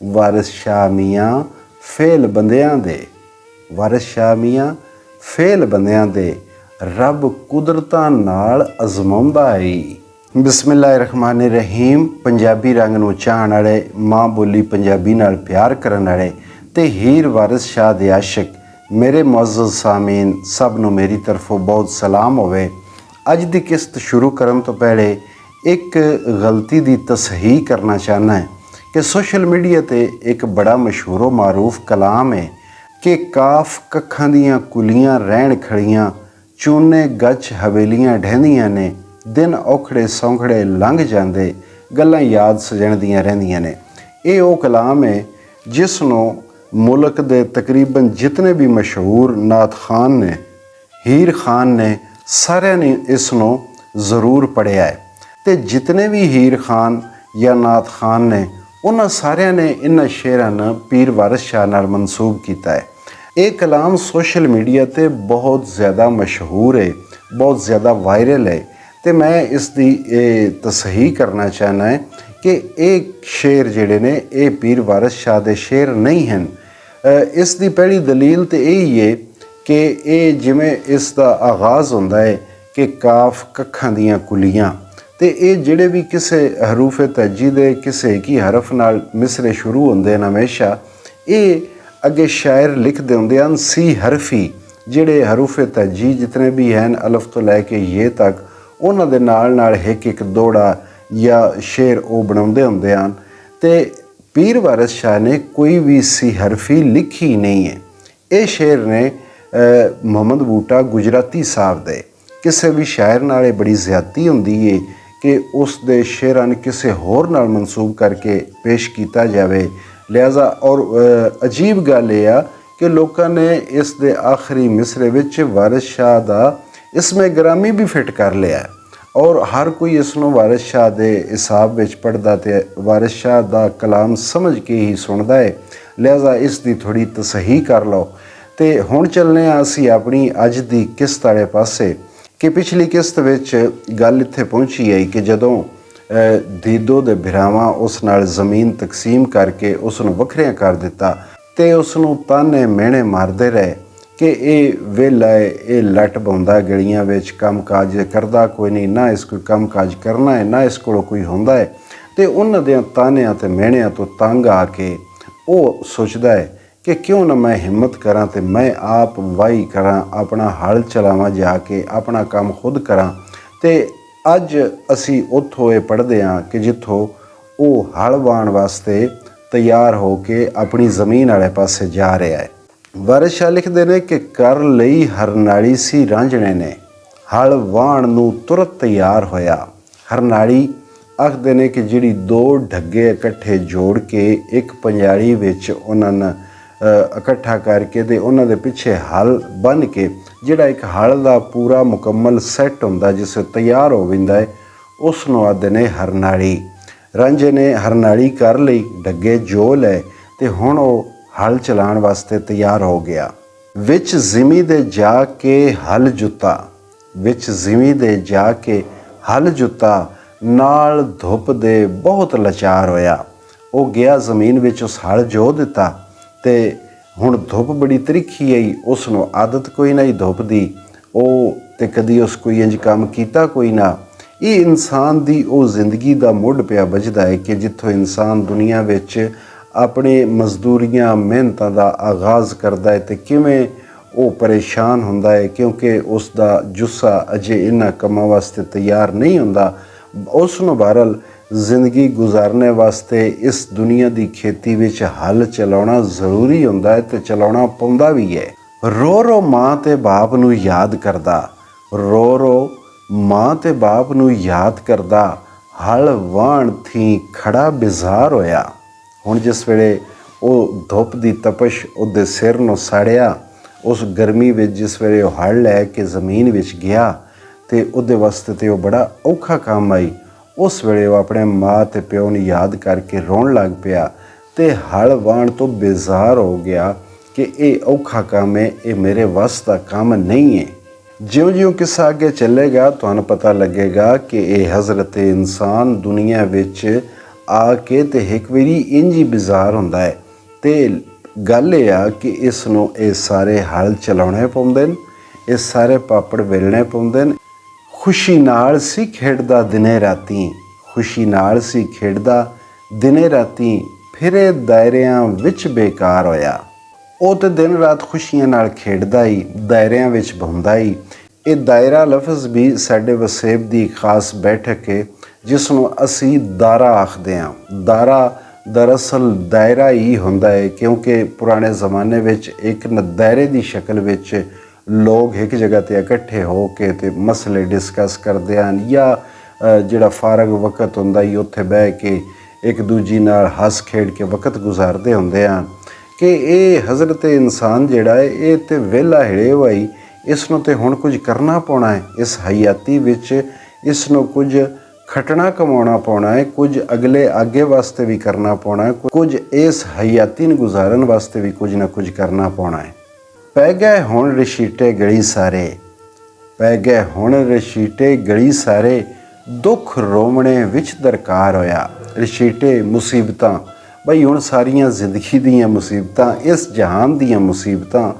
ਵਾਰਿਸ ਸ਼ਾਹ ਮੀਆਂ fail ਬੰਦਿਆਂ ਦੇ, ਵਾਰਿਸ ਸ਼ਾਹ ਮੀਆਂ fail ਬੰਦਿਆਂ ਦੇ, ਰੱਬ ਕੁਦਰਤਾਂ ਨਾਲ ਅਜ਼ਮਾਉਂਦਾ ਈ। ਬਿਸਮਿल्लाहिर्रहमानिर्रहीम। ਪੰਜਾਬੀ ਰੰਗ ਨੂੰ ਚਾਹਣ ਵਾਲੇ, ਮਾਂ ਬੋਲੀ ਪੰਜਾਬੀ ਨਾਲ ਪਿਆਰ ਕਰਨ ਵਾਲੇ ਤੇ ਹੀਰ ਵਾਰਿਸ ਸ਼ਾਹ ਦੇ ਆਸ਼ਿਕ ਮੇਰੇ ਮੁਅੱਜ਼ਜ਼ ਸਾਮੀਨ ਸਭ ਨੂੰ ਮੇਰੀ ਤਰਫੋਂ ਬਹੁਤ ਸਲਾਮ ਹੋਵੇ। ਅੱਜ ਦੀ ਕਿਸ਼ਤ ਸ਼ੁਰੂ ਕਰਨ ਤੋਂ ਪਹਿਲੇ ਇੱਕ ਗਲਤੀ ਦੀ ਤਸਹੀਹ ਕਰਨਾ ਚਾਹੁੰਦਾ ਹੈ ਕਿ ਸੋਸ਼ਲ ਮੀਡੀਆ ਤੇ ਇੱਕ ਬੜਾ ਮਸ਼ਹੂਰ ਮਾਰੂਫ ਕਲਾਮ ਹੈ ਕਿ ਕਾਫ ਕੱਖਾਂ ਦੀਆਂ ਕੁਲੀਆਂ ਰਹਿਣ ਖੜੀਆਂ, ਚੂਨੇ ਗੱਛ ਹਵੇਲੀਆਂ ਢਹਿੰਦੀਆਂ ਨੇ, ਦਿਨ ਔਖੜੇ ਸੌਖੜੇ ਲੰਘ ਜਾਂਦੇ, ਗੱਲਾਂ ਯਾਦ ਸਜਣ ਦੀਆਂ ਰਹਿੰਦੀਆਂ ਨੇ। ਇਹ ਉਹ ਕਲਾਮ ਹੈ ਜਿਸ ਨੂੰ ਮੁਲਕ ਦੇ ਤਕਰੀਬਨ ਜਿਤਨੇ ਵੀ ਮਸ਼ਹੂਰ ਨਾਤ ਖਾਨ ਨੇ, ਹੀਰ ਖਾਨ ਨੇ, ਸਾਰਿਆਂ ਨੇ ਇਸ ਨੂੰ ਜ਼ਰੂਰ ਪੜ੍ਹਿਆ ਹੈ। ਤੇ ਜਿਤਨੇ ਵੀ ਹੀਰ ਖਾਨ ਜਾਂ ਨਾਤ ਖਾਨ ਨੇ, ਉਹਨਾਂ ਸਾਰਿਆਂ ਨੇ ਇਹਨਾਂ ਸ਼ੇਰਾਂ ਨੂੰ ਪੀਰ ਵਾਰਿਸ ਸ਼ਾਹ ਨਾਲ ਮਨਸੂਬ ਕੀਤਾ ਹੈ। ਇਹ ਕਲਾਮ ਸੋਸ਼ਲ ਮੀਡੀਆ ਤੇ ਬਹੁਤ ਜ਼ਿਆਦਾ ਮਸ਼ਹੂਰ ਹੈ, ਬਹੁਤ ਜ਼ਿਆਦਾ ਵਾਇਰਲ ਹੈ ਤੇ ਮੈਂ ਇਸ ਦੀ ਤਸਹੀਹ ਕਰਨਾ ਚਾਹੁੰਦਾ ਹੈ ਕਿ ਇਹ ਸ਼ੇਰ ਜਿਹੜੇ ਨੇ ਇਹ ਪੀਰ ਵਾਰਿਸ ਸ਼ਾਹ ਦੇ ਸ਼ੇਰ ਨਹੀਂ ਹਨ। ਇਸ ਦੀ ਪਹਿਲੀ ਦਲੀਲ ਤੇ ਇਹ ਹੀ ਹੈ ਕਿ ਇਹ ਜਿਵੇਂ ਇਸ ਦਾ ਆਗਾਜ਼ ਹੁੰਦਾ ਹੈ ਕਿ ਕਾਫ ਕੱਖਾਂ ਦੀਆਂ ਕੁਲੀਆਂ, ਤੇ ਇਹ ਜਿਹੜੇ ਵੀ ਕਿਸੇ ਹਰੂਫ ਤਹਜੀ ਦੇ ਕਿਸੇ ਕੀ ਹਰਫ ਨਾਲ ਮਿਸਰੇ ਸ਼ੁਰੂ ਹੁੰਦੇ ਹਨ, ਹਮੇਸ਼ਾ ਇਹ ਅੱਗੇ ਸ਼ਾਇਰ ਲਿਖਦੇ ਹੁੰਦੇ ਹਨ ਸੀ ਹਰਫੀ, ਜਿਹੜੇ ਹਰੂਫ ਤਹਜੀ ਜਿਤਨੇ ਵੀ ਹਨ ਅਲਫ ਤੋਂ ਲੈ ਕੇ ਯੇ ਤੱਕ, ਉਹਨਾਂ ਦੇ ਨਾਲ ਇੱਕ ਇੱਕ ਦੋੜਾ ਜਾਂ ਸ਼ੇਰ ਉਹ ਬਣਾਉਂਦੇ ਹੁੰਦੇ ਹਨ। ਤੇ ਪੀਰ ਵਾਰਿਸ ਸ਼ਾਹ ਨੇ ਕੋਈ ਵੀ ਸੀ ਹਰਫੀ ਲਿਖੀ ਨਹੀਂ ਹੈ। ਇਹ ਸ਼ੇਰ ਨੇ ਮੁਹੰਮਦ ਬੂਟਾ ਗੁਜਰਾਤੀ ਸਾਹਿਬ ਦੇ। ਕਿਸੇ ਵੀ ਸ਼ਾਇਰ ਨਾਲ ਇਹ ਬੜੀ ਜ਼ਿਆਦਤੀ ਹੁੰਦੀ ਹੈ ਕਿ ਉਸ ਦੇ ਸ਼ੇਰਾਂ ਨੂੰ ਕਿਸੇ ਹੋਰ ਨਾਲ ਮਨਸੂਬ ਕਰਕੇ ਪੇਸ਼ ਕੀਤਾ ਜਾਵੇ। ਲਿਹਾਜ਼ਾ ਔਰ ਅਜੀਬ ਗੱਲ ਇਹ ਆ ਕਿ ਲੋਕਾਂ ਨੇ ਇਸ ਦੇ ਆਖਰੀ ਮਿਸਰੇ ਵਿੱਚ ਵਾਰਿਸ ਸ਼ਾਹ ਦਾ ਇਸਮੇ ਗ੍ਰਾਮੀ ਵੀ ਫਿੱਟ ਕਰ ਲਿਆ ਔਰ ਹਰ ਕੋਈ ਇਸ ਨੂੰ ਵਾਰਿਸ ਸ਼ਾਹ ਦੇ ਹਿਸਾਬ ਵਿੱਚ ਪੜ੍ਹਦਾ ਤੇ ਵਾਰਿਸ ਸ਼ਾਹ ਦਾ ਕਲਾਮ ਸਮਝ ਕੇ ਹੀ ਸੁਣਦਾ ਹੈ। ਲਿਹਾਜ਼ਾ ਇਸ ਦੀ ਥੋੜ੍ਹੀ ਤਸਹੀਹ ਕਰ ਲਓ। ਤੇ ਹੁਣ ਚੱਲਦੇ ਹਾਂ ਅਸੀਂ ਆਪਣੀ ਅੱਜ ਦੀ ਕਿਸ਼ਤ ਵਾਲੇ ਪਾਸੇ ਕਿ ਪਿਛਲੀ ਕਿਸ਼ਤ ਵਿੱਚ ਗੱਲ ਇੱਥੇ ਪਹੁੰਚੀ ਹੈ ਕਿ ਜਦੋਂ ਦੀਦੋ ਦੇ ਭਰਾਵਾਂ ਉਸ ਨਾਲ ਜ਼ਮੀਨ ਤਕਸੀਮ ਕਰਕੇ ਉਸ ਨੂੰ ਵੱਖਰਿਆਂ ਕਰ ਦਿੱਤਾ ਤੇ ਉਸ ਨੂੰ ਤਾਨੇ ਮਿਹਣੇ ਮਾਰਦੇ ਰਹੇ ਕਿ ਇਹ ਵਿਹਲਾ ਹੈ, ਇਹ ਲੱਟ ਪਾਉਂਦਾ ਗਲੀਆਂ ਵਿੱਚ, ਕੰਮ ਕਾਜ ਕਰਦਾ ਕੋਈ ਨਹੀਂ, ਨਾ ਇਸ ਕੋਈ ਕੰਮ ਕਾਜ ਕਰਨਾ ਹੈ, ਨਾ ਇਸ ਕੋਲ ਕੋਈ ਹੁੰਦਾ ਹੈ। ਤੇ ਉਹਨਾਂ ਦੇ ਤਾਨਿਆਂ ਤੇ ਮਿਹਣਿਆਂ ਤੋਂ ਤੰਗ ਆ ਕੇ ਉਹ ਸੋਚਦਾ ਹੈ ਕਿ ਕਿਉਂ ਨਾ ਮੈਂ ਹਿੰਮਤ ਕਰਾਂ ਤੇ ਮੈਂ ਆਪ ਵਾਹੀ ਕਰਾਂ, ਆਪਣਾ ਹਲ ਚਲਾਵਾਂ, ਜਾ ਕੇ ਆਪਣਾ ਕੰਮ ਖੁਦ ਕਰਾਂ। ਤੇ ਅੱਜ ਅਸੀਂ ਉੱਥੋਂ ਇਹ ਪੜ੍ਹਦੇ ਹਾਂ ਕਿ ਜਿੱਥੋਂ ਉਹ ਹਲ ਵਾਹਣ ਵਾਸਤੇ ਤਿਆਰ ਹੋ ਕੇ ਆਪਣੀ ਜ਼ਮੀਨ ਵਾਲੇ ਪਾਸੇ ਜਾ ਰਿਹਾ ਹੈ। ਵਾਰਿਸ ਸ਼ਾਹ ਲਿਖਦੇ ਨੇ ਕਿ ਕਰ ਲਈ ਹਰਨਾਲੀ ਸੀ ਰਾਂਝਣੇ ਨੇ, ਹਲ ਵਾਹਣ ਨੂੰ ਤੁਰਤ ਤਿਆਰ ਹੋਇਆ। ਹਰਨਾਲੀ ਆਖਦੇ ਨੇ ਕਿ ਜਿਹੜੀ ਦੋ ਢੱਗੇ ਇਕੱਠੇ ਜੋੜ ਕੇ ਇੱਕ ਪੰਜਾਲੀ ਵਿੱਚ ਉਹਨਾਂ ਨੇ ਇਕੱਠਾ ਕਰਕੇ ਤੇ ਉਹਨਾਂ ਦੇ ਪਿੱਛੇ ਹਲ ਬੰਨ੍ਹ ਕੇ ਜਿਹੜਾ ਇੱਕ ਹਲ ਦਾ ਪੂਰਾ ਮੁਕੰਮਲ ਸੈੱਟ ਹੁੰਦਾ ਜਿਸ ਤਿਆਰ ਹੋ ਜਾਂਦਾ ਹੈ, ਉਸ ਨੂੰ ਆਖਦੇ ਨੇ ਹਰਨਾਲੀ। ਰਾਂਝੇ ਨੇ ਹਰਨਾਲੀ ਕਰ ਲਈ, ਢੱਗੇ ਜੋ ਲਏ ਤੇ ਹੁਣ ਉਹ ਹਲ ਚਲਾਉਣ ਵਾਸਤੇ ਤਿਆਰ ਹੋ ਗਿਆ। ਵਿੱਚ ਜ਼ਿਮੀ ਦੇ ਜਾ ਕੇ ਹਲ ਜੁੱਤਾ, ਵਿੱਚ ਜ਼ਿਮੀ ਦੇ ਜਾ ਕੇ ਹਲ ਜੁੱਤਾ, ਨਾਲ ਧੁੱਪ ਦੇ ਬਹੁਤ ਲਾਚਾਰ ਹੋਇਆ। ਉਹ ਗਿਆ ਜ਼ਮੀਨ ਵਿੱਚ, ਉਸ ਹਲ ਜੋ ਦਿੱਤਾ ਤੇ ਹੁਣ ਧੁੱਪ ਬੜੀ ਤਰੀਖੀ ਆਈ, ਉਸ ਨੂੰ ਆਦਤ ਕੋਈ ਨਹੀਂ ਧੁੱਪ ਦੀ, ਉਹ ਤੇ ਕਦੀ ਉਸ ਕੋਈ ਇੰਜ ਕੰਮ ਕੀਤਾ ਕੋਈ ਨਾ। ਇਹ ਇਨਸਾਨ ਦੀ ਉਹ ਜ਼ਿੰਦਗੀ ਦਾ ਮੁੱਢ ਪਿਆ ਵੱਜਦਾ ਹੈ ਕਿ ਜਿੱਥੋਂ ਇਨਸਾਨ ਦੁਨੀਆ ਵਿੱਚ ਆਪਣੇ ਮਜ਼ਦੂਰੀਆਂ ਮਿਹਨਤਾਂ ਦਾ ਆਗਾਜ਼ ਕਰਦਾ ਹੈ ਤੇ ਕਿਵੇਂ ਉਹ ਪਰੇਸ਼ਾਨ ਹੁੰਦਾ ਹੈ ਕਿਉਂਕਿ ਉਸ ਦਾ ਜੁੱਸਾ ਅਜੇ ਇਹਨਾਂ ਕੰਮਾਂ ਵਾਸਤੇ ਤਿਆਰ ਨਹੀਂ ਹੁੰਦਾ। ਉਸ ਨੂੰ ਬਹਰਹਾਲ ਜ਼ਿੰਦਗੀ ਗੁਜ਼ਾਰਨੇ ਵਾਸਤੇ ਇਸ ਦੁਨੀਆ ਦੀ ਖੇਤੀ ਵਿੱਚ ਹਲ ਚਲਾਉਣਾ ਜ਼ਰੂਰੀ ਹੁੰਦਾ ਹੈ ਤੇ ਚਲਾਉਣਾ ਪਾਉਂਦਾ ਵੀ ਹੈ। ਰੋ ਰੋ ਮਾਂ ਤੇ ਬਾਪ ਨੂੰ ਯਾਦ ਕਰਦਾ, ਰੋ ਰੋ ਮਾਂ ਤੇ ਬਾਪ ਨੂੰ ਯਾਦ ਕਰਦਾ, ਹਲ ਵਾਹਣ ਥੀ ਖੜਾ ਬਿਜ਼ਾਰ ਹੋਇਆ। ਹੁਣ ਜਿਸ ਵੇਲੇ ਉਹ ਧੁੱਪ ਦੀ ਤਪਸ਼ ਉਹਦੇ ਸਿਰ ਨੂੰ ਸਾੜਿਆ, ਉਸ ਗਰਮੀ ਵਿੱਚ ਜਿਸ ਵੇਲੇ ਉਹ ਹਲ ਲੈ ਕੇ ਜ਼ਮੀਨ ਵਿੱਚ ਗਿਆ ਤੇ ਉਹਦੇ ਵਾਸਤੇ ਤੇ ਉਹ ਬੜਾ ਔਖਾ ਕੰਮ ਆਈ। ਉਸ ਵੇਲੇ ਉਹ ਆਪਣੇ ਮਾਂ ਤੇ ਪਿਓ ਨੂੰ ਯਾਦ ਕਰਕੇ ਰੋਣ ਲੱਗ ਪਿਆ ਤੇ ਹਲ ਵਾਹਣ ਤੋਂ ਬੇਜ਼ਾਰ ਹੋ ਗਿਆ ਕਿ ਇਹ ਔਖਾ ਕੰਮ ਹੈ, ਇਹ ਮੇਰੇ ਵੱਸ ਦਾ ਕੰਮ ਨਹੀਂ ਹੈ। ਜਿਉਂ-ਜਿਉਂ ਕਿੱਸਾ ਅੱਗੇ ਚੱਲੇਗਾ ਤੁਹਾਨੂੰ ਪਤਾ ਲੱਗੇਗਾ ਕਿ ਇਹ ਹਜ਼ਰਤ ਇਨਸਾਨ ਦੁਨੀਆ ਵਿੱਚ ਆ ਕੇ ਤੇ ਇੱਕ ਵਾਰੀ ਇੰਜ ਹੀ ਬਾਜ਼ਾਰ ਹੁੰਦਾ ਹੈ। ਤੇ ਗੱਲ ਇਹ ਆ ਕਿ ਇਸ ਨੂੰ ਇਹ ਸਾਰੇ ਹਲ ਚਲਾਉਣੇ ਪਾਉਂਦੇ ਨੇ, ਇਹ ਸਾਰੇ ਪਾਪੜ ਵੇਲਣੇ ਪਾਉਂਦੇ ਨੇ। ਖੁਸ਼ੀ ਨਾਲ ਸੀ ਖੇਡਦਾ ਦਿਨੇ ਰਾਤੀ, ਖੁਸ਼ੀ ਨਾਲ ਸੀ ਖੇਡਦਾ ਦਿਨੇ ਰਾਤੀ, ਫਿਰ ਇਹ ਦਾਇਰਿਆਂ ਵਿੱਚ ਬੇਕਾਰ ਹੋਇਆ। ਉਹ ਤੇ ਦਿਨ ਰਾਤ ਖੁਸ਼ੀਆਂ ਨਾਲ ਖੇਡਦਾ ਹੀ, ਦਾਇਰਿਆਂ ਵਿੱਚ ਬਹਿੰਦਾ ਹੀ। ਇਹ ਦਾਇਰਾ ਲਫ਼ਜ਼ ਵੀ ਸਾਡੇ ਵਸੇਬ ਦੀ ਖਾਸ ਬੈਠਕ ਹੈ, ਜਿਸ ਨੂੰ ਅਸੀਂ ਦਾਰਾ ਆਖਦੇ ਹਾਂ। ਦਾਰਾ ਦਰਅਸਲ ਦਾਇਰਾ ਹੀ ਹੁੰਦਾ ਹੈ, ਕਿਉਂਕਿ ਪੁਰਾਣੇ ਜ਼ਮਾਨੇ ਵਿੱਚ ਇੱਕ ਦਾਇਰੇ ਦੀ ਸ਼ਕਲ ਵਿੱਚ ਲੋਕ ਇੱਕ ਜਗ੍ਹਾ 'ਤੇ ਇਕੱਠੇ ਹੋ ਕੇ ਤੇ ਮਸਲੇ ਡਿਸਕਸ ਕਰਦੇ ਹਨ, ਜਾਂ ਜਿਹੜਾ ਫਾਰਗ ਵਕਤ ਹੁੰਦਾ ਹੀ ਉੱਥੇ ਬਹਿ ਕੇ ਇੱਕ ਦੂਜੀ ਨਾਲ ਹੱਸ ਖੇਡ ਕੇ ਵਕਤ ਗੁਜ਼ਾਰਦੇ ਹੁੰਦੇ ਹਨ। ਕਿ ਇਹ ਹਜ਼ਰਤ ਇਨਸਾਨ ਜਿਹੜਾ ਹੈ ਇਹ ਤੇ ਵਿਹਲਾ ਹਿੜੇ ਹੋਈ, ਇਸ ਨੂੰ ਤੇ ਹੁਣ ਕੁਝ ਕਰਨਾ ਪਾਉਣਾ ਹੈ। ਇਸ ਹਯਾਤੀ ਵਿੱਚ ਇਸ ਨੂੰ ਕੁਝ ਖਟਣਾ ਕਮਾਉਣਾ ਪਾਉਣਾ ਹੈ, ਕੁਝ ਅਗਲੇ ਅੱਗੇ ਵਾਸਤੇ ਵੀ ਕਰਨਾ ਪਾਉਣਾ ਹੈ, ਕੁਝ ਇਸ ਹਯਾਤੀ ਨੂੰ ਗੁਜ਼ਾਰਨ ਵਾਸਤੇ ਵੀ ਕੁਝ ਨਾ ਕੁਝ ਕਰਨਾ ਪਾਉਣਾ ਹੈ। ਪੈ ਗਏ ਹੁਣ ਰਸ਼ੀਟੇ ਗਲੀ ਸਾਰੇ, ਪੈ ਗਏ ਹੁਣ ਰਸ਼ੀਟੇ ਗਲੀ ਸਾਰੇ, ਦੁੱਖ ਰੋਮਣੇ ਵਿੱਚ ਦਰਕਾਰ ਹੋਇਆ। ਰਸ਼ੀਟੇ ਮੁਸੀਬਤਾਂ, ਬਈ ਹੁਣ ਸਾਰੀਆਂ ਜ਼ਿੰਦਗੀ ਦੀਆਂ ਮੁਸੀਬਤਾਂ, ਇਸ ਜਹਾਨ ਦੀਆਂ ਮੁਸੀਬਤਾਂ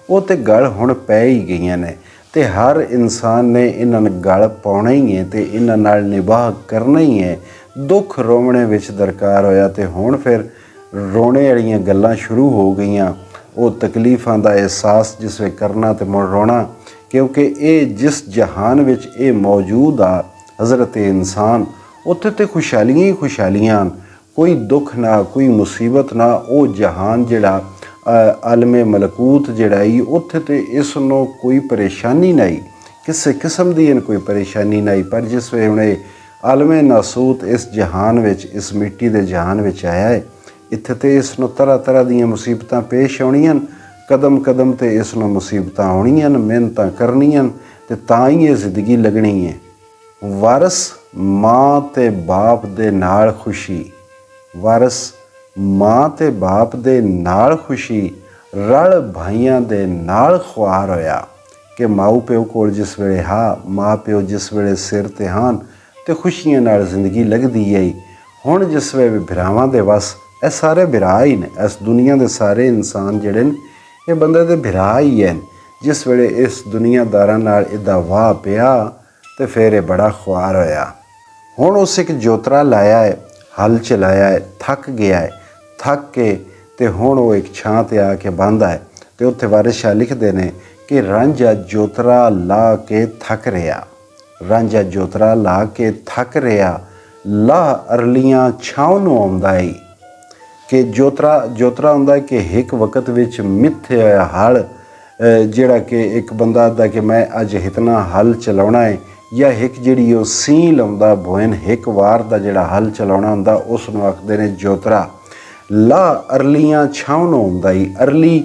ਉਹ ਤੇ ਗਲ ਹੁਣ ਪੈ ਹੀ ਗਈਆਂ ਨੇ, ਤੇ ਹਰ ਇਨਸਾਨ ਨੇ ਇਹਨਾਂ ਨੂੰ ਗਲ ਪਾਉਣਾ ਹੀ ਹੈ ਤੇ ਇਹਨਾਂ ਨਾਲ ਨਿਭਾਹ ਕਰਨਾ ਹੀ ਹੈ। ਦੁੱਖ ਰੋਵਣੇ ਵਿੱਚ ਦਰਕਾਰ ਹੋਇਆ, ਤੇ ਹੁਣ ਫਿਰ ਰੋਣੇ ਵਾਲੀਆਂ ਗੱਲਾਂ ਸ਼ੁਰੂ ਹੋ ਗਈਆਂ। ਉਹ ਤਕਲੀਫਾਂ ਦਾ ਅਹਿਸਾਸ ਜਿਸ ਵੇ ਕਰਨਾ ਤੇ ਮੁੜ ਰੋਣਾ, ਕਿਉਂਕਿ ਇਹ ਜਿਸ ਜਹਾਨ ਵਿੱਚ ਇਹ ਮੌਜੂਦ ਆ ਹਜ਼ਰਤ ਇਨਸਾਨ, ਉੱਥੇ ਤੇ ਖੁਸ਼ਹਾਲੀਆਂ ਹੀ ਖੁਸ਼ਹਾਲੀਆਂ, ਕੋਈ ਦੁੱਖ ਨਾ, ਕੋਈ ਮੁਸੀਬਤ ਨਾ। ਉਹ ਜਹਾਨ ਜਿਹੜਾ ਆਲਮੇ ਮਲਕੂਤ ਜਿਹੜਾ ਹੀ, ਉੱਥੇ ਤੇ ਇਸ ਨੂੰ ਕੋਈ ਪਰੇਸ਼ਾਨੀ ਨਹੀਂ, ਕਿਸੇ ਕਿਸਮ ਦੀ ਕੋਈ ਪਰੇਸ਼ਾਨੀ ਨਹੀਂ। ਪਰ ਜਿਸ ਵੇ ਹੁਣ ਇਹ ਆਲਮੇ ਨਾਸੂਤ ਇਸ ਜਹਾਨ ਵਿੱਚ, ਇਸ ਮਿੱਟੀ ਦੇ ਜਹਾਨ ਵਿੱਚ ਆਇਆ ਹੈ, ਇੱਥੇ ਤੇ ਇਸ ਨੂੰ ਤਰ੍ਹਾਂ ਤਰ੍ਹਾਂ ਦੀਆਂ ਮੁਸੀਬਤਾਂ ਪੇਸ਼ ਆਉਣੀਆਂ, ਕਦਮ ਕਦਮ ਤੇ ਇਸ ਨੂੰ ਮੁਸੀਬਤਾਂ ਆਉਣੀਆਂ, ਮਿਹਨਤਾਂ ਕਰਨੀਆਂ, ਤੇ ਤਾਂ ਹੀ ਇਹ ਜ਼ਿੰਦਗੀ ਲੱਗਣੀ ਹੈ। ਵਾਰਸ ਮਾਂ ਤੇ ਬਾਪ ਦੇ ਨਾਲ ਖੁਸ਼ੀ, ਵਾਰਸ ਮਾਂ ਤੇ ਬਾਪ ਦੇ ਨਾਲ ਖੁਸ਼ੀ, ਰਲ ਭਾਈਆਂ ਦੇ ਨਾਲ ਖੁਆਰ ਹੋਇਆ। ਕਿ ਮਾਊ ਪਿਓ ਕੋਲ ਜਿਸ ਵੇਲੇ ਹਾਂ, ਮਾਂ ਪਿਓ ਜਿਸ ਵੇਲੇ ਸਿਰ 'ਤੇ ਹਨ, ਤੇ ਖੁਸ਼ੀਆਂ ਨਾਲ ਜ਼ਿੰਦਗੀ ਲੱਗਦੀ ਹੈ। ਹੁਣ ਜਿਸ ਵੇਲੇ ਭਰਾਵਾਂ ਦੇ ਵਸ, ਇਹ ਸਾਰੇ ਭਰਾ ਹੀ ਨੇ, ਇਸ ਦੁਨੀਆ ਦੇ ਸਾਰੇ ਇਨਸਾਨ ਜਿਹੜੇ ਨੇ ਇਹ ਬੰਦੇ ਦੇ ਭਰਾ ਹੀ ਹਨ। ਜਿਸ ਵੇਲੇ ਇਸ ਦੁਨੀਆਦਾਰਾਂ ਨਾਲ ਇਹਦਾ ਵਾਹ ਪਿਆ, ਤੇ ਫਿਰ ਇਹ ਬੜਾ ਖੁਆਰ ਹੋਇਆ। ਹੁਣ ਉਸ ਇੱਕ ਜੋਤਰਾ ਲਾਇਆ ਹੈ, ਹਲ ਚਲਾਇਆ ਹੈ, ਥੱਕ ਗਿਆ ਹੈ, ਥੱਕ ਕੇ ਤੇ ਹੁਣ ਉਹ ਇੱਕ ਛਾਂ 'ਤੇ ਆ ਕੇ ਬਹਿੰਦਾ ਹੈ। ਤੇ ਉੱਥੇ ਵਾਰਿਸ ਸ਼ਾਹ ਲਿਖਦੇ ਨੇ ਕਿ ਰਾਂਝਾ ਜੋਤਰਾ ਲਾ ਕੇ ਥੱਕ ਰਿਹਾ, ਰਾਂਝਾ ਜੋਤਰਾ ਲਾ ਕੇ ਥੱਕ ਰਿਹਾ, ਲਾਹ ਅਰਲੀਆਂ ਛਾਂ ਨੂੰ ਆਉਂਦਾ ਏ। ਕਿ ਜੋਤਰਾ ਹੁੰਦਾ ਕਿ ਇੱਕ ਵਕਤ ਵਿੱਚ ਮਿੱਥੇ ਹੋਇਆ ਹਲ, ਜਿਹੜਾ ਕਿ ਇੱਕ ਬੰਦਾ ਦਾ ਕਿ ਮੈਂ ਅੱਜ ਇਤਨਾ ਹਲ ਚਲਾਉਣਾ ਹੈ, ਜਾਂ ਇੱਕ ਜਿਹੜੀ ਉਹ ਸੀ ਲਾਉਂਦਾ ਬੋਇਨ, ਇੱਕ ਵਾਰ ਦਾ ਜਿਹੜਾ ਹਲ ਚਲਾਉਣਾ ਹੁੰਦਾ, ਉਸ ਨੂੰ ਆਖਦੇ ਨੇ ਜੋਤਰਾ। ਲਾ ਅਰਲੀਆਂ ਛਾਂ ਨੂੰ ਆਉਂਦਾ ਹੀ। ਅਰਲੀ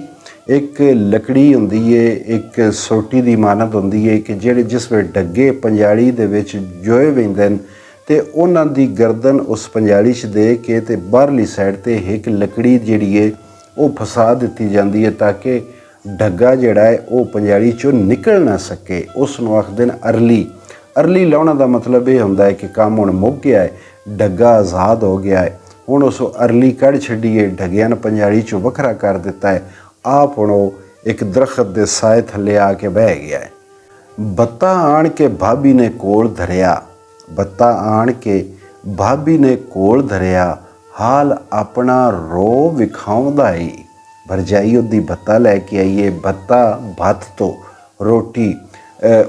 ਇੱਕ ਲੱਕੜੀ ਹੁੰਦੀ ਹੈ, ਇੱਕ ਸੋਟੀ ਦੀ ਮਾਨਤ ਹੁੰਦੀ ਹੈ, ਕਿ ਜਿਹੜੇ ਜਿਸ ਵੇਲੇ ਡੱਗੇ ਪੰਜਾਲੀ ਦੇ ਵਿੱਚ ਜੋਏ ਵਹਿੰਦੇ ਨੇ, ਤੇ ਉਹਨਾਂ ਦੀ ਗਰਦਨ ਉਸ ਪੰਜਾਲੀ 'ਚ ਦੇ ਕੇ ਤੇ ਬਾਹਰਲੀ ਸਾਈਡ 'ਤੇ ਇੱਕ ਲੱਕੜੀ ਜਿਹੜੀ ਹੈ ਉਹ ਫਸਾ ਦਿੱਤੀ ਜਾਂਦੀ ਹੈ, ਤਾਂ ਕਿ ਡੱਗਾ ਜਿਹੜਾ ਹੈ ਉਹ ਪੰਜਾਲੀ 'ਚੋਂ ਨਿਕਲ ਨਾ ਸਕੇ। ਉਸ ਨੂੰ ਆਖਦੇ ਨੇ ਅਰਲੀ। ਅਰਲੀ ਲਾਉਣਾ ਦਾ ਮਤਲਬ ਇਹ ਹੁੰਦਾ ਹੈ ਕਿ ਕੰਮ ਹੁਣ ਮੁੱਕ ਗਿਆ ਹੈ, ਡੱਗਾ ਆਜ਼ਾਦ ਹੋ ਗਿਆ ਹੈ, ਹੁਣ ਉਸ ਅਰਲੀ ਕੱਢ ਛੱਡੀਏ, ਡੱਗਿਆਂ ਨੂੰ ਪੰਜਾਲੀ 'ਚੋਂ ਵੱਖਰਾ ਕਰ ਦਿੱਤਾ ਹੈ। ਆਪ ਹੁਣ ਉਹ ਇੱਕ ਦਰਖਤ ਦੇ ਸਾਏ ਥੱਲੇ ਆ ਕੇ ਬਹਿ ਗਿਆ ਹੈ। ਬੱਤਾ ਆਣ ਕੇ ਭਾਬੀ ਨੇ ਕੋਲ ਧਰਿਆ, ਬੱਤਾ ਆਣ ਕੇ ਭਾਬੀ ਨੇ ਕੋਲ ਧਰਿਆ, ਹਾਲ ਆਪਣਾ ਰੋ ਵਿਖਾਉਂਦਾ ਈ। ਭਰਜਾਈ ਉਹਦੀ ਬੱਤਾ ਲੈ ਕੇ ਆਈਏ, ਬੱਤਾ ਭੱਤ ਤੋਂ ਰੋਟੀ,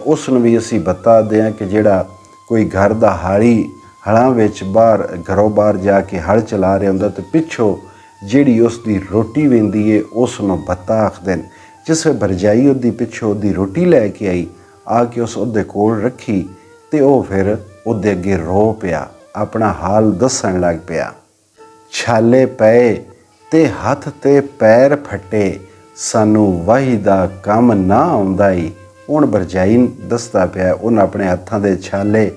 ਉਸ ਨੂੰ ਵੀ ਅਸੀਂ ਬੱਤਾ ਦਿਆਂ ਕਿ ਜਿਹੜਾ ਕੋਈ ਘਰ ਦਾ ਹਾਲੀ ਹਲਾਂ ਵਿੱਚ ਬਾਹਰ ਘਰੋਂ ਬਾਹਰ ਜਾ ਕੇ ਹਲ ਚਲਾ ਰਿਹਾ ਹੁੰਦਾ, ਤੇ ਪਿੱਛੋਂ ਜਿਹੜੀ ਉਸ ਦੀ ਰੋਟੀ ਵਹਿੰਦੀ ਹੈ ਉਸ ਨੂੰ ਬੱਤਾ ਆਖਦੇ ਨੇ। ਜਿਸ ਵੇ ਭਰਜਾਈ ਉਹਦੀ ਪਿੱਛੋਂ ਉਹਦੀ ਰੋਟੀ ਲੈ ਕੇ ਆਈ, ਆ ਕੇ ਉਸ ਉਹਦੇ ਕੋਲ ਰੱਖੀ, ਤੇ ਉਹ ਫਿਰ ਉਹਦੇ ਅੱਗੇ ਰੋ ਪਿਆ, ਆਪਣਾ ਹਾਲ ਦੱਸਣ ਲੱਗ ਪਿਆ। ਛਾਲੇ ਪਏ ਤੇ ਹੱਥ ਤੇ ਪੈਰ ਫੱਟੇ, ਸਾਨੂੰ ਵਾਹੀ ਦਾ ਕੰਮ ਨਾ ਆਉਂਦਾ ਈ। ਹੁਣ ਭਰਜਾਈ ਦੱਸਦਾ ਪਿਆ, ਉਹਨ ਆਪਣੇ ਹੱਥਾਂ ਦੇ ਛਾਲੇ,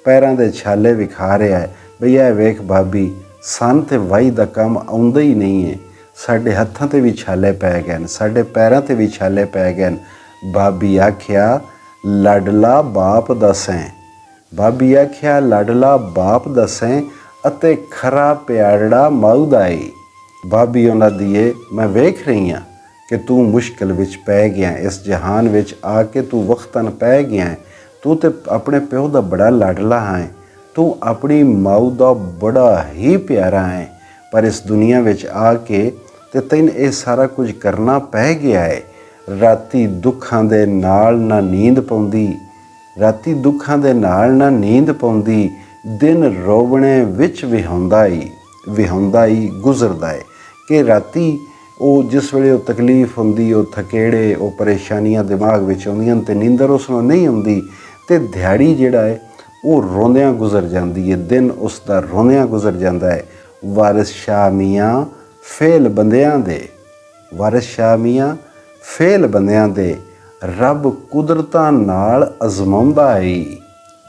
ਪੈਰਾਂ ਦੇ ਛਾਲੇ ਵਿਖਾ ਰਿਹਾ ਹੈ, ਬਈ ਇਹ ਵੇਖ ਭਾਬੀ, ਸਾਨੂੰ ਤੇ ਵਾਹੀ ਦਾ ਕੰਮ ਆਉਂਦਾ ਹੀ ਨਹੀਂ ਹੈ, ਸਾਡੇ ਹੱਥਾਂ 'ਤੇ ਵੀ ਛਾਲੇ ਪੈ ਗਏ ਨੇ, ਸਾਡੇ ਪੈਰਾਂ 'ਤੇ ਵੀ ਛਾਲੇ ਪੈ ਗਏ ਨੇ। ਭਾਬੀ ਆਖਿਆ ਲਾਡਲਾ ਬਾਪ ਦੱਸੈਂ, ਭਾਬੀ ਆਖਿਆ ਲਾਡਲਾ ਬਾਪ ਦੱਸੈਂ, ਅਤੇ ਖਰਾ ਪਿਆੜਾ ਮਾਊ ਦਾ ਏ। ਭਾਬੀ ਉਹਨਾਂ ਦੀ ਏ, ਮੈਂ ਵੇਖ ਰਹੀ ਹਾਂ ਕਿ ਤੂੰ ਮੁਸ਼ਕਿਲ ਵਿੱਚ ਪੈ ਗਿਆ, ਇਸ ਜਹਾਨ ਵਿੱਚ ਆ ਕੇ ਤੂੰ ਵਕਤਨ ਪੈ ਗਿਆ। ਤੂੰ ਤੇ ਆਪਣੇ ਪਿਓ ਦਾ ਬੜਾ ਲਾਡਲਾ ਹੈ, ਤੂੰ ਆਪਣੀ ਮਾਊ ਦਾ ਬੜਾ ਹੀ ਪਿਆਰਾ ਹੈ, ਪਰ ਇਸ ਦੁਨੀਆ ਵਿੱਚ ਆ ਕੇ ਤੇ ਤੈਨੂੰ ਇਹ ਸਾਰਾ ਕੁਝ ਕਰਨਾ ਪੈ ਗਿਆ ਹੈ। ਰਾਤੀ ਦੁੱਖਾਂ ਦੇ ਨਾਲ ਨਾ ਨੀਂਦ ਪਾਉਂਦੀ, ਰਾਤੀ ਦੁੱਖਾਂ ਦੇ ਨਾਲ ਨਾ ਨੀਂਦ ਪਾਉਂਦੀ, ਦਿਨ ਰੋਵਣੇ ਵਿੱਚ ਵਿਹਾਉਂਦਾ ਹੀ ਗੁਜ਼ਰਦਾ ਹੈ। ਕਿ ਰਾਤੀ ਉਹ ਜਿਸ ਵੇਲੇ ਉਹ ਤਕਲੀਫ ਹੁੰਦੀ, ਉਹ ਥਕੇੜੇ, ਉਹ ਪਰੇਸ਼ਾਨੀਆਂ ਦਿਮਾਗ ਵਿੱਚ ਆਉਂਦੀਆਂ ਅਤੇ ਨੀਂਦਰ ਉਸ ਨੂੰ ਨਹੀਂ ਆਉਂਦੀ, ਅਤੇ ਦਿਹਾੜੀ ਜਿਹੜਾ ਹੈ ਉਹ ਰੋਂਦਿਆਂ ਗੁਜ਼ਰ ਜਾਂਦੀ ਹੈ, ਦਿਨ ਉਸ ਦਾ ਰੋਂਦਿਆਂ ਗੁਜ਼ਰ ਜਾਂਦਾ ਹੈ। ਵਾਰਿਸ ਸ਼ਾਹ ਮੀਆਂ ਫੇਲ ਬੰਦਿਆਂ ਦੇ, ਵਾਰਿਸ ਸ਼ਾਹ ਮੀਆਂ ਫੇਲ ਬੰਦਿਆਂ ਦੇ, ਰੱਬ ਕੁਦਰਤਾਂ ਨਾਲ ਅਜ਼ਮਾਉਂਦਾ ਏ।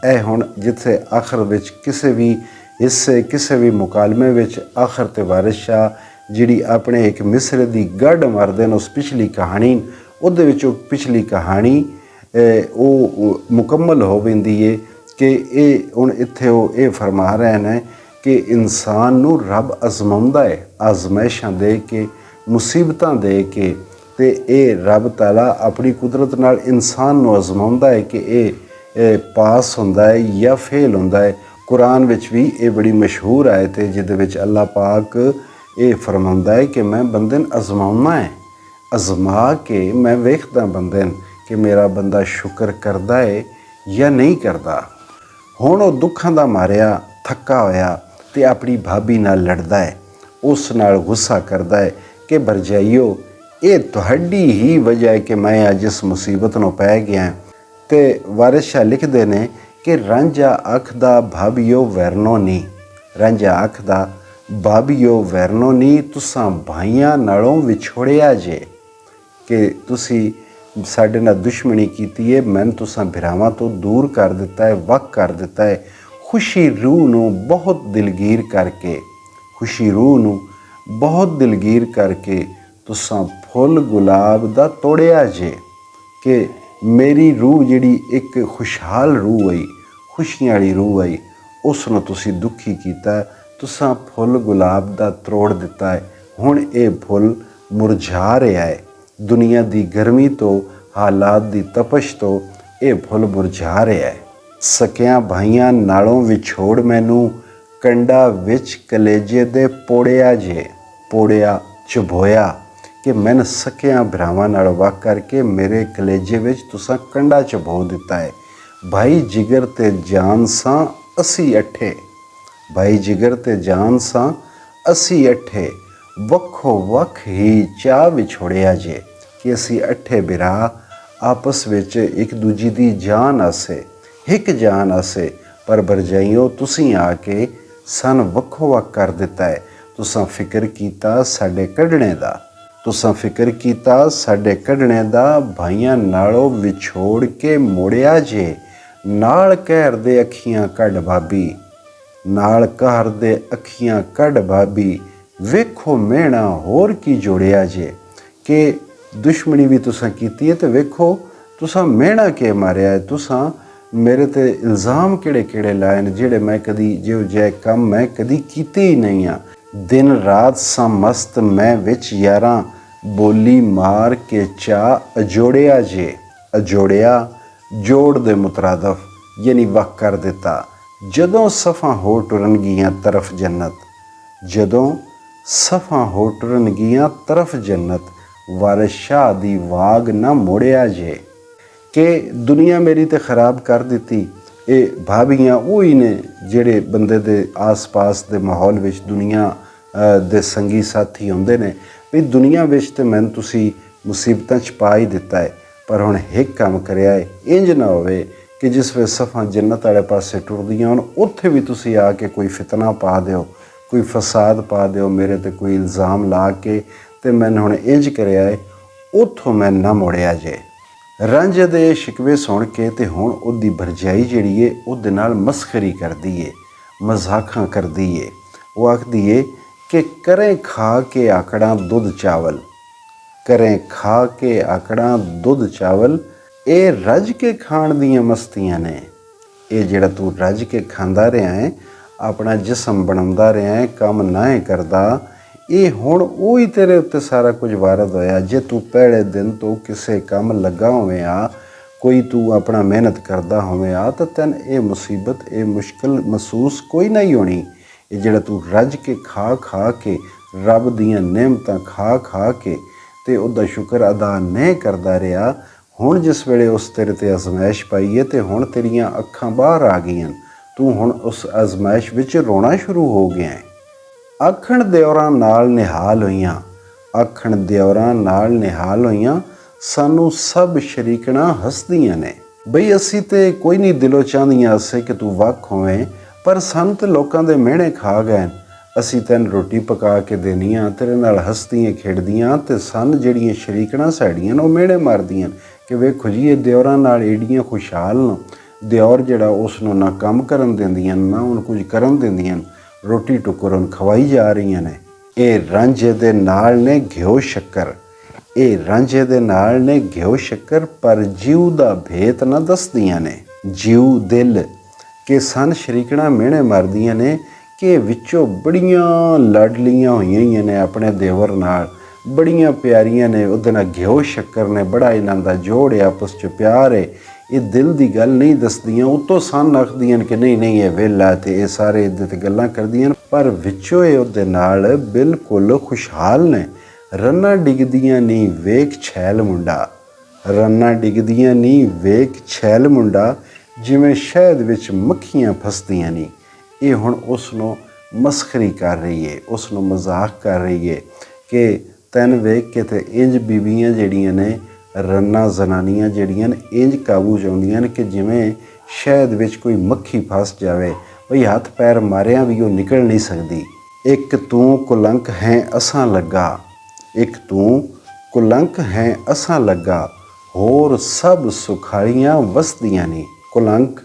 ਇਹ ਹੁਣ ਜਿੱਥੇ ਆਖਰ ਵਿੱਚ ਕਿਸੇ ਵੀ ਹਿੱਸੇ, ਕਿਸੇ ਵੀ ਮੁਕਾਲਮੇ ਵਿੱਚ ਆਖਰ 'ਤੇ ਵਾਰਿਸ ਸ਼ਾਹ ਜਿਹੜੀ ਆਪਣੇ ਇੱਕ ਮਿਸਰੇ ਦੀ ਗੱਡ ਮਾਰਦੇ ਨੇ ਉਸ ਪਿਛਲੀ ਕਹਾਣੀ, ਉਹਦੇ ਵਿੱਚ ਉਹ ਪਿਛਲੀ ਕਹਾਣੀ ਉਹ ਮੁਕੰਮਲ ਹੋ ਪੈਂਦੀ ਏ ਕਿ ਇਹ ਹੁਣ ਇੱਥੇ ਉਹ ਇਹ ਫਰਮਾ ਰਹੇ ਨੇ ਕਿ ਇਨਸਾਨ ਨੂੰ ਰੱਬ ਅਜ਼ਮਾਉਂਦਾ ਹੈ, ਆਜ਼ਮਾਇਸ਼ਾਂ ਦੇ ਕੇ, ਮੁਸੀਬਤਾਂ ਦੇ ਕੇ, ਅਤੇ ਇਹ ਰੱਬ ਤਾਲਾ ਆਪਣੀ ਕੁਦਰਤ ਨਾਲ ਇਨਸਾਨ ਨੂੰ ਅਜ਼ਮਾਉਂਦਾ ਹੈ ਕਿ ਇਹ ਪਾਸ ਹੁੰਦਾ ਹੈ ਜਾਂ ਫੇਲ ਹੁੰਦਾ ਹੈ। ਕੁਰਾਨ ਵਿੱਚ ਵੀ ਇਹ ਬੜੀ ਮਸ਼ਹੂਰ ਆਇਤ ਹੈ ਜਿਹਦੇ ਵਿੱਚ ਅੱਲਾਹ ਪਾਕ ਇਹ ਫਰਮਾਉਂਦਾ ਹੈ ਕਿ ਮੈਂ ਬੰਦੇ ਨੂੰ ਅਜ਼ਮਾਉਣਾ ਹੈ, ਅਜ਼ਮਾ ਕੇ ਮੈਂ ਵੇਖਦਾ ਬੰਦੇ ਨੂੰ ਕਿ ਮੇਰਾ ਬੰਦਾ ਸ਼ੁਕਰ ਕਰਦਾ ਹੈ ਜਾਂ ਨਹੀਂ ਕਰਦਾ। ਹੁਣ ਉਹ ਦੁੱਖਾਂ ਦਾ ਮਾਰਿਆ ਥੱਕਾ ਹੋਇਆ ਅਤੇ ਆਪਣੀ ਭਾਬੀ ਨਾਲ ਲੜਦਾ ਹੈ, ਉਸ ਨਾਲ ਗੁੱਸਾ ਕਰਦਾ ਹੈ ਕਿ ਭਰਜਾਈਓ ਇਹ ਤੁਹਾਡੀ ਹੀ ਵਜ੍ਹਾ ਹੈ ਕਿ ਮੈਂ ਅੱਜ ਇਸ ਮੁਸੀਬਤ ਨੂੰ ਪੈ ਗਿਆ। ਅਤੇ ਵਾਰਿਸ ਸ਼ਾਹ ਲਿਖਦੇ ਨੇ ਕਿ ਰਾਂਝਾ ਆਖਦਾ ਭਾਬੀਓ ਵੈਰਨੋ ਨੀ, ਰਾਂਝਾ ਆਖਦਾ ਭਾਬੀਓ ਵੈਰਨੋ ਨੀ, ਤੁਸਾਂ ਭਾਈਆਂ ਨਾਲੋਂ ਵਿਛੋੜਿਆ ਜੇ, ਕਿ ਤੁਸੀਂ ਸਾਡੇ ਨਾਲ ਦੁਸ਼ਮਣੀ ਕੀਤੀ ਹੈ, ਮੈਨੂੰ ਤੁਸਾਂ ਭਰਾਵਾਂ ਤੋਂ ਦੂਰ ਕਰ ਦਿੱਤਾ ਹੈ, ਵੱਖ ਕਰ ਦਿੱਤਾ ਹੈ। ਖੁਸ਼ੀ ਰੂਹ ਨੂੰ ਬਹੁਤ ਦਿਲਗੀਰ ਕਰਕੇ, ਖੁਸ਼ੀ ਰੂਹ ਨੂੰ ਬਹੁਤ ਦਿਲਗੀਰ ਕਰਕੇ ਤੁਸਾਂ ਫੁੱਲ ਗੁਲਾਬ ਦਾ ਤੋੜਿਆ ਜੇ, ਕਿ ਮੇਰੀ ਰੂਹ ਜਿਹੜੀ ਇੱਕ ਖੁਸ਼ਹਾਲ ਰੂਹ ਆਈ, ਖੁਸ਼ੀਆਂ ਵਾਲੀ ਰੂਹ ਆਈ, ਉਸ ਨੂੰ ਤੁਸੀਂ ਦੁਖੀ ਕੀਤਾ, ਤੁਸਾਂ ਫੁੱਲ ਗੁਲਾਬ ਦਾ ਤੋੜ ਦਿੱਤਾ ਹੈ। ਹੁਣ ਇਹ ਫੁੱਲ ਮੁਰਝਾ ਰਿਹਾ ਹੈ, ਦੁਨੀਆ ਦੀ ਗਰਮੀ ਤੋਂ, ਹਾਲਾਤ ਦੀ ਤਪਸ਼ ਤੋਂ ਇਹ ਫੁੱਲ ਮੁਰਝਾ ਰਿਹਾ ਹੈ। ਸਕਿਆਂ ਭਾਈਆਂ ਨਾਲੋਂ ਵਿਛੋੜ ਮੈਨੂੰ, ਕੰਡਾ ਵਿੱਚ ਕਲੇਜੇ ਦੇ ਪੋੜਿਆ ਜੇ, ਪੋੜਿਆ ਚੁਭੋਇਆ, ਕਿ ਮੈਨੂੰ ਸਕਿਆਂ ਭਰਾਵਾਂ ਨਾਲ ਵੱਖ ਕਰਕੇ ਮੇਰੇ ਕਲੇਜੇ ਵਿੱਚ ਤੁਸਾਂ ਕੰਡਾ ਚੁਭੋ ਦਿੱਤਾ ਹੈ। ਭਾਈ ਜਿਗਰ ਤੇ ਜਾਨ ਸਾਂ ਅਸੀਂ ਅੱਠੇ, ਭਾਈ ਜਿਗਰ ਤੇ ਜਾਨ ਸਾਂ ਅਸੀਂ ਅੱਠੇ, ਵੱਖੋ ਵੱਖ ਹੀ ਚਾਹ ਵਿਛੋੜਿਆ ਜੇ, ਕਿ ਅਸੀਂ ਅੱਠੇ ਬਿਰਾ ਆਪਸ ਵਿੱਚ ਇੱਕ ਦੂਜੀ ਦੀ ਜਾਨ ਆਸੇ, ਇੱਕ ਜਾਨ ਆਸੇ, ਪਰ ਭਰਜਾਈਓ ਤੁਸੀਂ ਆ ਕੇ ਸਾਨੂੰ ਵੱਖੋ ਵੱਖ ਕਰ ਦਿੱਤਾ ਹੈ। ਤੁਸਾਂ ਫਿਕਰ ਕੀਤਾ ਸਾਡੇ ਕੱਢਣੇ ਦਾ, ਤੁਸਾਂ ਫਿਕਰ ਕੀਤਾ ਸਾਡੇ ਕੱਢਣੇ ਦਾ, ਭਾਈਆਂ ਨਾਲੋਂ ਵਿਛੋੜ ਕੇ ਮੋੜਿਆ ਜੇ, ਨਾਲ ਕਹਿਰ ਦੇ ਅੱਖੀਆਂ ਕੱਢ ਭਾਬੀ, ਨਾਲ ਕਹਿਰ ਦੇ ਅੱਖੀਆਂ ਕੱਢ ਭਾਬੀ, ਵੇਖੋ ਮਿਹਣਾ ਹੋਰ ਕੀ ਜੋੜਿਆ ਜੇ, ਕਿ ਦੁਸ਼ਮਣੀ ਵੀ ਤੁਸਾਂ ਕੀਤੀ ਹੈ ਅਤੇ ਵੇਖੋ ਤੁਸਾਂ ਮਿਹਣਾ ਕੇ ਮਾਰਿਆ ਹੈ, ਤੁਸਾਂ ਮੇਰੇ 'ਤੇ ਇਲਜ਼ਾਮ ਕਿਹੜੇ ਕਿਹੜੇ ਲਾਏ ਨੇ ਜਿਹੜੇ ਮੈਂ ਕਦੀ ਜਿਹੋ ਜਿਹੇ ਕੰਮ ਮੈਂ ਕਦੀ ਕੀਤੇ ਹੀ ਨਹੀਂ ਆ। ਦਿਨ ਰਾਤ ਸਾਂ ਮਸਤ ਮੈਂ ਵਿੱਚ ਯਾਰਾਂ, ਬੋਲੀ ਮਾਰ ਕੇ ਚਾਹ ਅਜੋੜਿਆ ਜੇ, ਅਜੋੜਿਆ ਜੋੜ ਦੇ ਮੁਤਰਾਦਫ ਯਾਨੀ ਵੱਖ ਕਰ ਦਿੱਤਾ। ਜਦੋਂ ਸਫਾਂ ਹੋ ਟੁਰਨਗੀਆਂ ਤਰਫ ਜੰਨਤ, ਜਦੋਂ ਸਫਾਂ ਹੋ ਟੁਰਨਗੀਆਂ ਤਰਫ ਜੰਨਤ, ਵਾਰਿਸ ਸ਼ਾਹ ਦੀ ਵਾਗ ਨਾ ਮੋੜਿਆ ਜੇ, ਕਿ ਦੁਨੀਆ ਮੇਰੀ ਤੇ ਖਰਾਬ ਕਰ ਦਿੱਤੀ। ਇਹ ਭਾਬੀਆਂ ਉਹੀ ਨੇ ਜਿਹੜੇ ਬੰਦੇ ਦੇ ਆਸ-ਪਾਸ ਦੇ ਮਾਹੌਲ ਵਿੱਚ ਦੁਨੀਆ ਦੇ ਸੰਗੀ ਸਾਥੀ ਹੁੰਦੇ ਨੇ ਵੀ ਦੁਨੀਆ ਵਿੱਚ ਤੇ ਮੈਨੂੰ ਤੁਸੀਂ ਮੁਸੀਬਤਾਂ 'ਚ ਪਾ ਹੀ ਦਿੱਤਾ ਹੈ, ਪਰ ਹੁਣ ਇੱਕ ਕੰਮ ਕਰਿਆ ਹੈ, ਇੰਝ ਨਾ ਹੋਵੇ ਕਿ ਜਿਸ ਵੇਲੇ ਸਫਾਂ ਜੰਨਤ ਵਾਲੇ ਪਾਸੇ ਟੁਰਦੀਆਂ ਹੋਣ ਉੱਥੇ ਵੀ ਤੁਸੀਂ ਆ ਕੇ ਕੋਈ ਫਿਤਨਾ ਪਾ ਦਿਓ, ਕੋਈ ਫਸਾਦ ਪਾ ਦਿਓ, ਮੇਰੇ 'ਤੇ ਕੋਈ ਇਲਜ਼ਾਮ ਲਾ ਕੇ, ਅਤੇ ਮੈਨੂੰ ਹੁਣ ਇੰਝ ਕਰਿਆ ਹੈ, ਉੱਥੋਂ ਮੈਂ ਨਾ ਮੁੜਿਆ ਜੇ। ਰਾਂਝੇ ਦੇ ਸ਼ਿਕਵੇ ਸੁਣ ਕੇ ਅਤੇ ਹੁਣ ਉਹਦੀ ਭਰਜਾਈ ਜਿਹੜੀ ਹੈ ਉਹਦੇ ਨਾਲ ਮਸਖਰੀ ਕਰਦੀ ਹੈ, ਮਜ਼ਾਕਾਂ ਕਰਦੀ ਹੈ। ਉਹ ਆਖਦੀ ਹੈ ਕਿ ਕਰੇ ਖਾ ਕੇ ਆਕੜਾਂ ਦੁੱਧ ਚਾਵਲ, ਕਰੇ ਖਾ ਕੇ ਆਕੜਾਂ ਦੁੱਧ ਚਾਵਲ, ਇਹ ਰੱਜ ਕੇ ਖਾਣ ਦੀਆਂ ਮਸਤੀਆਂ ਨੇ। ਇਹ ਜਿਹੜਾ ਤੂੰ ਰੱਜ ਕੇ ਖਾਂਦਾ ਰਿਹਾ ਹੈ, ਆਪਣਾ ਜਿਸਮ ਬਣਾਉਂਦਾ ਰਿਹਾ, ਕੰਮ ਨਾ ਹੀ ਕਰਦਾ। ਇਹ ਹੁਣ ਉਹ ਹੀ ਤੇਰੇ ਉੱਤੇ ਸਾਰਾ ਕੁਝ ਵਾਰਦ ਹੋਇਆ। ਜੇ ਤੂੰ ਪਹਿਲੇ ਦਿਨ ਤੋਂ ਕਿਸੇ ਕੰਮ ਲੱਗਾ ਹੋਵੇਂ ਆ, ਕੋਈ ਤੂੰ ਆਪਣਾ ਮਿਹਨਤ ਕਰਦਾ ਹੋਵੇਂ ਆ, ਤਾਂ ਤੈਨੂੰ ਇਹ ਮੁਸੀਬਤ, ਇਹ ਮੁਸ਼ਕਿਲ ਮਹਿਸੂਸ ਕੋਈ ਨਹੀਂ ਹੋਣੀ। ਇਹ ਜਿਹੜਾ ਤੂੰ ਰੱਜ ਕੇ ਖਾ ਕੇ, ਰੱਬ ਦੀਆਂ ਨਿਅਮਤਾਂ ਖਾ ਕੇ ਤੇ ਉਹਦਾ ਸ਼ੁਕਰ ਅਦਾ ਨਹੀਂ ਕਰਦਾ ਰਿਹਾ, ਹੁਣ ਜਿਸ ਵੇਲੇ ਉਸ ਤੇਰੇ 'ਤੇ ਅਜ਼ਮਾਇਸ਼ ਪਾਈ ਹੈ ਤੇ ਹੁਣ ਤੇਰੀਆਂ ਅੱਖਾਂ ਬਾਹਰ ਆ ਗਈਆਂ, ਤੂੰ ਹੁਣ ਉਸ ਅਜ਼ਮਾਇਸ਼ ਵਿੱਚ ਰੋਣਾ ਸ਼ੁਰੂ ਹੋ ਗਿਆ ਹੈ। ਆਖਣ ਦਿਓਰਾਂ ਨਾਲ ਨਿਹਾਲ ਹੋਈਆਂ, ਆਖਣ ਦਿਓਰਾਂ ਨਾਲ ਨਿਹਾਲ ਹੋਈਆਂ, ਸਾਨੂੰ ਸਭ ਸ਼ਰੀਕਣਾ ਹੱਸਦੀਆਂ ਨੇ। ਬਈ ਅਸੀਂ ਤੇ ਕੋਈ ਨਹੀਂ ਦਿਲੋਂ ਚਾਹੁੰਦੀਆਂ ਅਸੇ ਕਿ ਤੂੰ ਵੱਖ ਹੋਵੇਂ, ਪਰ ਸਾਨੂੰ ਤੇ ਲੋਕਾਂ ਦੇ ਮਿਹਣੇ ਖਾ ਗਏ। ਅਸੀਂ ਤੈਨੂੰ ਰੋਟੀ ਪਕਾ ਕੇ ਦੇਣੀਆਂ, ਤੇਰੇ ਨਾਲ ਹੱਸਦੀਆਂ ਖੇਡਦੀਆਂ, ਤੇ ਸਨ ਜਿਹੜੀਆਂ ਸ਼ਰੀਕਣਾ ਸਾਡੀਆਂ ਉਹ ਮਿਹਣੇ ਮਾਰਦੀਆਂ ਕਿ ਵੇਖੋ ਜੀ ਇਹ ਦਿਓਰਾਂ ਨਾਲ ਏਡੀਆਂ ਖੁਸ਼ਹਾਲ ਨੇ। ਦਿਓਰ ਜਿਹੜਾ ਉਸ ਨੂੰ ਨਾ ਕੰਮ ਕਰਨ ਦਿੰਦੀਆਂ, ਨਾ ਉਹਨੂੰ ਕੁਝ ਕਰਨ ਦਿੰਦੀਆਂ, ਰੋਟੀ ਟੁੱਕਰ ਉਹਨੂੰ ਖਵਾਈ ਜਾ ਰਹੀਆਂ ਨੇ। ਇਹ ਰਾਂਝੇ ਦੇ ਨਾਲ ਨੇ ਘਿਓ ਸ਼ੱਕਰ, ਇਹ ਰਾਂਝੇ ਦੇ ਨਾਲ ਨੇ ਘਿਓ ਸ਼ੱਕਰ, ਪਰ ਜੀਉ ਦਾ ਭੇਤ ਨਾ ਦੱਸਦੀਆਂ ਨੇ। ਜੀਉ ਦਿਲ ਕਿ ਸਨ ਸ਼ਰੀਕਣਾ ਮਿਹਣੇ ਮਾਰਦੀਆਂ ਨੇ ਕਿ ਵਿੱਚੋਂ ਬੜੀਆਂ ਲਾਡਲੀਆਂ ਹੋਈਆਂ ਨੇ ਆਪਣੇ ਦੇਵਰ ਨਾਲ, ਬੜੀਆਂ ਪਿਆਰੀਆਂ ਨੇ, ਉਹਦੇ ਨਾਲ ਘਿਓ ਸ਼ੱਕਰ ਨੇ, ਬੜਾ ਇਹਨਾਂ ਦਾ ਜੋੜ ਹੈ, ਆਪਸ 'ਚ ਪਿਆਰ ਹੈ। ਇਹ ਦਿਲ ਦੀ ਗੱਲ ਨਹੀਂ ਦੱਸਦੀਆਂ, ਉੱਤੋਂ ਸਨ ਆਖਦੀਆਂ ਕਿ ਨਹੀਂ ਇਹ ਵਿਹਲਾ ਤੇ ਇਹ ਸਾਰੇ ਇਹਦੇ 'ਤੇ ਗੱਲਾਂ ਕਰਦੀਆਂ, ਪਰ ਵਿੱਚੋਂ ਇਹ ਉਹਦੇ ਨਾਲ ਬਿਲਕੁਲ ਖੁਸ਼ਹਾਲ ਨੇ। ਰੰਨਾਂ ਡਿੱਗਦੀਆਂ ਨਹੀਂ ਵੇਖ ਛੈਲ ਮੁੰਡਾ, ਰੰਨਾਂ ਡਿੱਗਦੀਆਂ ਨਹੀਂ ਵੇਖ ਛੈਲ ਮੁੰਡਾ, ਜਿਵੇਂ ਸ਼ਹਿਦ ਵਿੱਚ ਮੱਖੀਆਂ ਫਸਦੀਆਂ ਨਹੀਂ। ਇਹ ਹੁਣ ਉਸ ਨੂੰ ਮਸਖਰੀ ਕਰ ਰਹੀ ਹੈ, ਉਸ ਨੂੰ ਮਜ਼ਾਕ ਕਰ ਰਹੀ ਹੈ ਕਿ ਤੈਨੂੰ ਵੇਖ ਕੇ ਤੇ ਇੰਜ ਬੀਬੀਆਂ ਜਿਹੜੀਆਂ ਨੇ, ਰੰਨਾਂ ਜ਼ਨਾਨੀਆਂ ਜਿਹੜੀਆਂ ਨੇ, ਇੰਜ ਕਾਬੂ 'ਚ ਆਉਂਦੀਆਂ ਨੇ ਕਿ ਜਿਵੇਂ ਸ਼ਹਿਦ ਵਿੱਚ ਕੋਈ ਮੱਖੀ ਫਸ ਜਾਵੇ, ਬਈ ਹੱਥ ਪੈਰ ਮਾਰਿਆਂ ਵੀ ਉਹ ਨਿਕਲ ਨਹੀਂ ਸਕਦੀ। ਇੱਕ ਤੂੰ ਕੁਲੰਕ ਹੈ ਅਸਾਂ ਲੱਗਾ, ਇੱਕ ਤੂੰ ਕੁਲੰਕ ਹੈ ਅਸਾਂ ਲੱਗਾ, ਹੋਰ ਸਭ ਸੁਖਾਲੀਆਂ ਵਸਦੀਆਂ ਨੇ। ਕੁਲੰਕ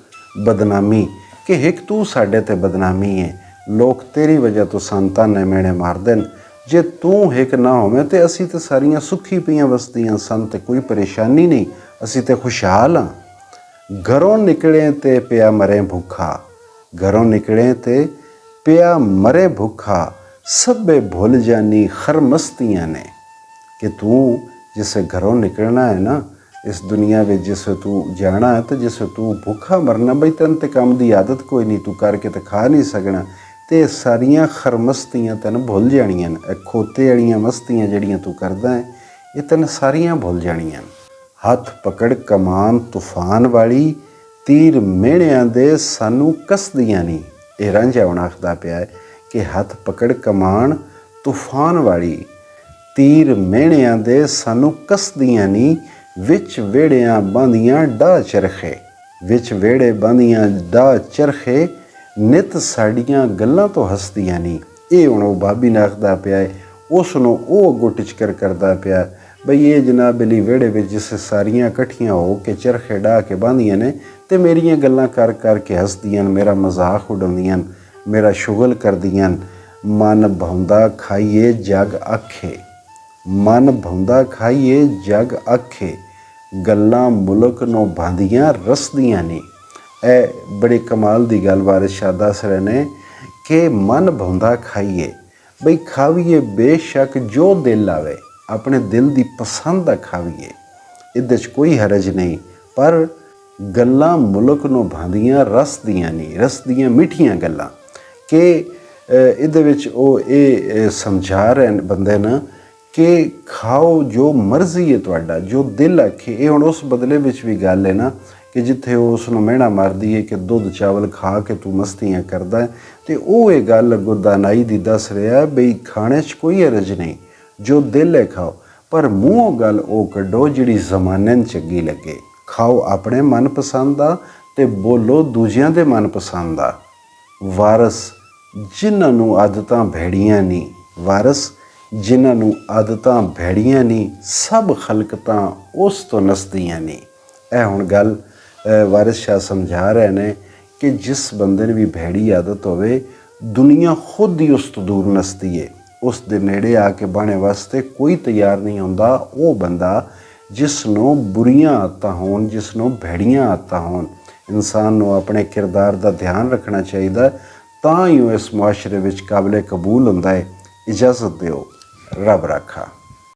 ਬਦਨਾਮੀ ਕਿ ਇੱਕ ਤੂੰ ਸਾਡੇ 'ਤੇ ਬਦਨਾਮੀ ਹੈ, ਲੋਕ ਤੇਰੀ ਵਜ੍ਹਾ ਤੋਂ ਸੰਤਾਂ ਨੇ ਮਿਹਣੇ ਮਾਰਦੇ ਨੇ। ਜੇ ਤੂੰ ਇੱਕ ਨਾ ਹੋਵੇਂ ਤੇ ਅਸੀਂ ਤਾਂ ਸਾਰੀਆਂ ਸੁਖੀ ਪਈਆਂ ਵਸਦੀਆਂ ਸਨ ਤੇ ਕੋਈ ਪਰੇਸ਼ਾਨੀ ਨਹੀਂ, ਅਸੀਂ ਤੇ ਖੁਸ਼ਹਾਲ ਹਾਂ। ਘਰੋਂ ਨਿਕਲੇ ਤੇ ਪਿਆ ਮਰੇ ਭੁੱਖਾ, ਘਰੋਂ ਨਿਕਲੇ ਤੇ ਪਿਆ ਮਰੇ ਭੁੱਖਾ, ਸਭੇ ਭੁੱਲ ਜਾਨੀ ਖਰਮਸਤੀਆਂ ਨੇ। ਕਿ ਤੂੰ ਜਿਸੇ ਘਰੋਂ ਨਿਕਲਣਾ ਹੈ ਨਾ ਇਸ ਦੁਨੀਆ ਵਿੱਚ, ਜਿਸੇ ਤੂੰ ਜਾਣਾ ਹੈ, ਤੇ ਜਿਸੇ ਤੂੰ ਭੁੱਖਾ ਮਰਨਾ, ਬਈ ਤੈਨੂੰ ਤੇ ਕੰਮ ਦੀ ਆਦਤ ਕੋਈ ਨਹੀਂ, ਤੂੰ ਕਰਕੇ ਤੇ ਖਾ ਨਹੀਂ ਸਕਣਾ, ਤੇ ਸਾਰੀਆਂ ਖਰਮਸਤੀਆਂ ਤੈਨੂੰ ਭੁੱਲ ਜਾਣੀਆਂ ਨੇ। ਇਹ ਖੋਤੇ ਵਾਲੀਆਂ ਮਸਤੀਆਂ ਜਿਹੜੀਆਂ ਤੂੰ ਕਰਦਾ ਹੈ, ਇਹ ਤੈਨੂੰ ਸਾਰੀਆਂ ਭੁੱਲ ਜਾਣੀਆਂ। ਹੱਥ ਪਕੜ ਕਮਾਨ ਤੂਫਾਨ ਵਾਲੀ, ਤੀਰ ਮਿਹਣਿਆਂ ਦੇ ਸਾਨੂੰ ਕੱਸਦੀਆਂ ਨਹੀਂ। ਇਹ ਰਾਂਝਾ ਹੁਣ ਆਖਦਾ ਪਿਆ ਹੈ ਕਿ ਹੱਥ ਪਕੜ ਕਮਾਨ ਤੂਫਾਨ ਵਾਲੀ, ਤੀਰ ਮਿਹਣਿਆਂ ਦੇ ਸਾਨੂੰ ਕੱਸਦੀਆਂ ਨਹੀਂ, ਵਿੱਚ ਵਿਹੜਿਆਂ ਬਾਂਦੀਆਂ ਡਾਹ ਚਰਖੇ, ਵਿੱਚ ਵਿਹੜੇ ਬਾਂਦੀਆਂ ਡਾਹ ਚਰਖੇ, ਨਿਤ ਸਾਡੀਆਂ ਗੱਲਾਂ ਤੋਂ ਹੱਸਦੀਆਂ ਨਹੀਂ। ਇਹ ਹੁਣ ਉਹ ਬਾਬੀ ਨੇ ਆਖਦਾ ਪਿਆ ਹੈ, ਉਸ ਨੂੰ ਉਹ ਅੱਗੋਂ ਟਿਚਕਰ ਕਰਦਾ ਪਿਆ ਬਈ ਇਹ ਜਨਾਬ ਅਲੀ ਵਿਹੜੇ ਵਿੱਚ ਜਿਸ ਸਾਰੀਆਂ ਇਕੱਠੀਆਂ ਹੋ ਕੇ ਚਰਖੇ ਡਾਹ ਕੇ ਬਾਂਦੀਆਂ ਨੇ ਤੇ ਮੇਰੀਆਂ ਗੱਲਾਂ ਕਰ ਕੇ ਹੱਸਦੀਆਂ, ਮੇਰਾ ਮਜ਼ਾਕ ਉਡਾਉਂਦੀਆਂ, ਮੇਰਾ ਸ਼ੁਗਲ ਕਰਦੀਆਂ। ਮਨ ਭਾਉਂਦਾ ਖਾਈਏ ਜਗ ਆਖੇ, ਮਨ ਭਾਉਂਦਾ ਖਾਈਏ ਜਗ ਆਖੇ, ਗੱਲਾਂ ਮੁਲਕ ਨੂੰ ਭਾਂਦੀਆਂ ਰਸਦੀਆਂ ਨੇ। ਇਹ ਬੜੇ ਕਮਾਲ ਦੀ ਗੱਲ ਵਾਰਿਸ ਸ਼ਾਹ ਦੱਸ ਰਹੇ ਨੇ ਕਿ ਮਨ ਭਾਉਂਦਾ ਖਾਈਏ, ਬਈ ਖਾਵੀਏ ਬੇਸ਼ੱਕ ਜੋ ਦਿਲ ਆਵੇ, ਆਪਣੇ ਦਿਲ ਦੀ ਪਸੰਦ ਦਾ ਖਾਵੀਏ, ਇਹਦੇ 'ਚ ਕੋਈ ਹਰਜ ਨਹੀਂ, ਪਰ ਗੱਲਾਂ ਮੁਲਕ ਨੂੰ ਭਾਂਦੀਆਂ ਰਸਦੀਆਂ ਨਹੀਂ, ਰਸਦੀਆਂ ਮਿੱਠੀਆਂ ਗੱਲਾਂ। ਕਿ ਇਹਦੇ ਵਿੱਚ ਉਹ ਇਹ ਸਮਝਾ ਰਹੇ ਬੰਦੇ ਨਾ ਕਿ ਖਾਓ ਜੋ ਮਰਜ਼ੀ ਹੈ ਤੁਹਾਡਾ, ਜੋ ਦਿਲ ਆਖੇ। ਇਹ ਹੁਣ ਉਸ ਬਦਲੇ ਵਿੱਚ ਵੀ ਗੱਲ ਹੈ ਨਾ ਕਿ ਜਿੱਥੇ ਉਹ ਉਸ ਨੂੰ ਮਿਹਣਾ ਮਾਰਦੀ ਹੈ ਕਿ ਦੁੱਧ ਚਾਵਲ ਖਾ ਕੇ ਤੂੰ ਮਸਤੀਆਂ ਕਰਦਾ, ਤੇ ਉਹ ਇਹ ਗੱਲ ਗੁਰਦਾਨਾਈ ਦੀ ਦੱਸ ਰਿਹਾ ਬਈ ਖਾਣੇ 'ਚ ਕੋਈ ਹਰਜ ਨਹੀਂ, ਜੋ ਦਿਲ ਹੈ ਖਾਓ, ਪਰ ਮੂੰਹੋਂ ਗੱਲ ਉਹ ਕੱਢੋ ਜਿਹੜੀ ਜ਼ਮਾਨੇ ਨੂੰ ਚੰਗੀ ਲੱਗੇ। ਖਾਓ ਆਪਣੇ ਮਨਪਸੰਦ ਦਾ ਤੇ ਬੋਲੋ ਦੂਜਿਆਂ ਦੇ ਮਨਪਸੰਦ ਦਾ। ਵਾਰਸ ਜਿਨ੍ਹਾਂ ਨੂੰ ਆਦਤਾਂ ਭੈੜੀਆਂ ਨਹੀਂ, ਵਾਰਸ ਜਿਨ੍ਹਾਂ ਨੂੰ ਆਦਤਾਂ ਭੈੜੀਆਂ ਨਹੀਂ, ਸਭ ਖਲਕਤਾਂ ਉਸ ਤੋਂ ਨਸਦੀਆਂ ਨਹੀਂ। ਇਹ ਹੁਣ ਗੱਲ ਵਾਰਿਸ ਸ਼ਾਹ ਸਮਝਾ ਰਹੇ ਨੇ ਕਿ ਜਿਸ ਬੰਦੇ ਨੂੰ ਵੀ ਭੈੜੀ ਆਦਤ ਹੋਵੇ, ਦੁਨੀਆ ਖੁਦ ਹੀ ਉਸ ਤੋਂ ਦੂਰ ਨਸਦੀ ਹੈ, ਉਸ ਦੇ ਨੇੜੇ ਆ ਕੇ ਬਾਣੇ ਵਾਸਤੇ ਕੋਈ ਤਿਆਰ ਨਹੀਂ ਹੁੰਦਾ। ਉਹ ਬੰਦਾ ਜਿਸ ਨੂੰ ਬੁਰੀਆਂ ਆਦਤਾਂ ਹੋਣ, ਜਿਸ ਨੂੰ ਭੈੜੀਆਂ ਆਦਤਾਂ ਹੋਣ। ਇਨਸਾਨ ਨੂੰ ਆਪਣੇ ਕਿਰਦਾਰ ਦਾ ਧਿਆਨ ਰੱਖਣਾ ਚਾਹੀਦਾ ਤਾਂ ਹੀ ਉਹ ਇਸ ਮੁਆਸ਼ਰੇ ਵਿੱਚ ਕਾਬਿਲ ਕਬੂਲ ਹੁੰਦਾ ਹੈ। ਇਜਾਜ਼ਤ ਦਿਓ, ਰੱਬ ਰਾਖਾ।